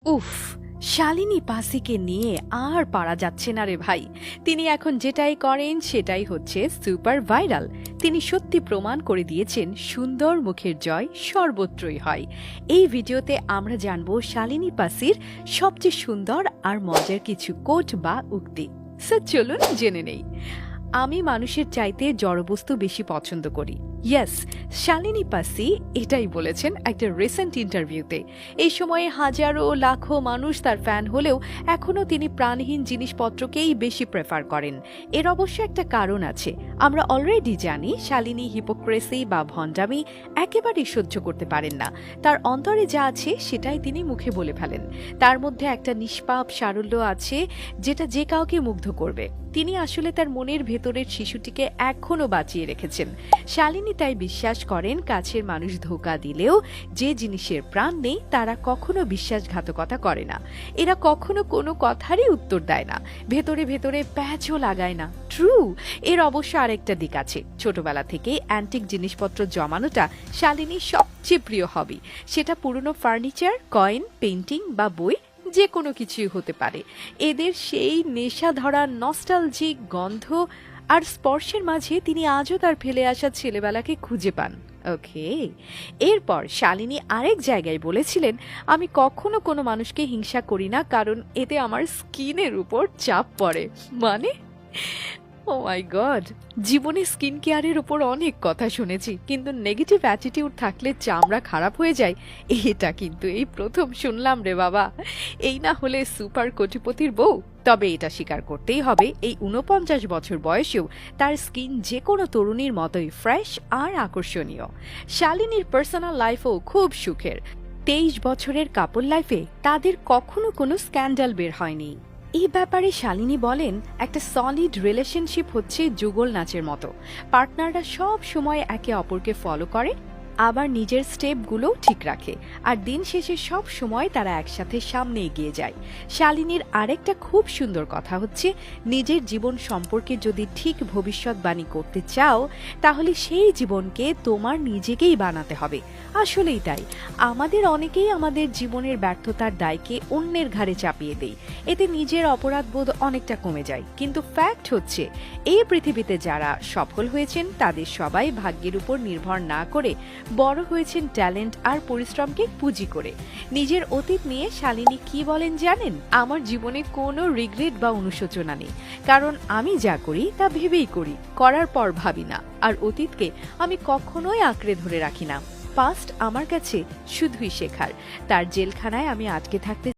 উফ! শালিনী পাসিকে নিয়ে আর পারা যাচ্ছে না রে ভাই। তিনি এখন যেটাই করেন সেটাই হচ্ছে সুপার ভাইরাল। তিনি সত্যি প্রমাণ করে দিয়েছেন সুন্দর মুখের জয় সর্বত্রই হয়। এই ভিডিওতে আমরা জানবো শালিনী পাসির সবচেয়ে সুন্দর আর মজার কিছু কোট বা উক্তি। চলুন জেনে নেই। আমি মানুষের চাইতে জড়বস্তু বেশি পছন্দ করি। ইয়েস, শালিনী পাসি এটাই বলেছেন একটা রিসেন্ট ইন্টারভিউতে। এই সময়ে হাজারো লাখো মানুষ তার ফ্যান হলেও এখনও তিনি প্রাণহীন জিনিসপত্রকেই বেশি প্রেফার করেন। এর অবশ্য একটা কারণ আছে। আমরা অলরেডি জানি শালিনী হিপোক্রেসি বা ভণ্ডামি একেবারেই সহ্য করতে পারেন না। তার অন্তরে যা আছে সেটাই তিনি মুখে বলে ফেলেন। তার মধ্যে একটা নিষ্পাপ সারল্য আছে যেটা যে কাউকে মুগ্ধ করবে। তিনি আসলে তার মনের ভেতরের শিশুটিকে এখনো বাঁচিয়ে রেখেছেন। শালিনী তাই বিশ্বাস করেন কাছের মানুষ ধোঁকা দিলেও যে জিনিসের প্রাণ নেই তারা কখনো বিশ্বাসঘাতকতা করে না। এরা কখনো কোনো কথারই উত্তর দেয় না, ভেতরে ভেতরে প্যাচও লাগায় না। ট্রু, এর অবশ্য আরেকটা দিক আছে। ছোটবেলা থেকে অ্যান্টিক জিনিসপত্র জমানোটা শালিনীর সবচেয়ে প্রিয় হবি। সেটা পুরনো ফার্নিচার, কয়েন, পেইন্টিং বা বই, যে কোনো কিছুই হতে পারে। এদের সেই নেশা ধরা নস্টালজিক গন্ধ আর স্পর্শের মাঝে তিনি আজও তার ফেলে আসা ছেলেবেলাকে খুঁজে পান। ওকে, এরপর শালিনী আরেক জায়গায় বলেছিলেন, আমি কখনো কোনো মানুষকে হিংসা করি না, কারণ এতে আমার স্কিনের উপর চাপ পড়ে। মানে ও মাই গড, জীবনে স্কিন কেয়ারের উপর অনেক কথা শুনেছি, কিন্তু নেগেটিভ অ্যাটিটিউড থাকলে চামড়া খারাপ হয়ে যায়, এটা কিন্তু এই প্রথম শুনলাম রে বাবা। এই না হলে সুপার কোটিপতির বউ। তবে এটা স্বীকার করতেই হবে, এই ৪৯ বছর বয়সেও তার স্কিন যে কোনো তরুণীর মতোই ফ্রেশ আর আকর্ষণীয়। শালিনীর পার্সোনাল লাইফও খুব সুখের। ২৩ বছরের কাপল লাইফে তাদের কখনো কোনো স্ক্যান্ডাল বের হয়নি। এই ব্যাপারে শালিনী বলেন, একটা সলিড রিলেশনশিপ হচ্ছে যুগল নাচের মতো। পার্টনাররা সব সময় একে অপরকে ফলো করে, আবার নিজের স্টেপগুলোও ঠিক রাখে, আর দিন শেষে সব সময় তারা একসাথে সামনে এগিয়ে যায়। শালিনীর আরেকটা খুব সুন্দর কথা হচ্ছে, নিজের জীবন সম্পর্কে যদি ঠিক ভবিষ্যৎবাণী করতে চাও তাহলে সেই জীবনকে তোমার নিজেকেই বানাতে হবে। আসলেই তাই, আমাদের অনেকেই আমাদের জীবনের ব্যর্থতার দায়কে অন্যের ঘাড়ে চাপিয়ে দেই। এতে নিজের অপরাধবোধ অনেকটা কমে যায়। কিন্তু ফ্যাক্ট হচ্ছে, এই পৃথিবীতে যারা সফল হয়েছেন তাদের সবাই ভাগ্যের উপর নির্ভর না করে বড় হয়েছেন ট্যালেন্ট আর পরিশ্রমকে পুঁজি করে। নিজের অতীত নিয়ে শালিনী কি বলেন জানেন? আমার জীবনে কোনো রিগ্রেট বা অনুশোচনা নেই, কারণ আমি যা করি তা ভেবেই করি, করার পর ভাবি না। আর অতীতকে আমি কখনোই আঁকড়ে ধরে রাখি না। পাস্ট আমার কাছে শুধুই শেখার। তার জেলখানায় আমি আটকে থাকতে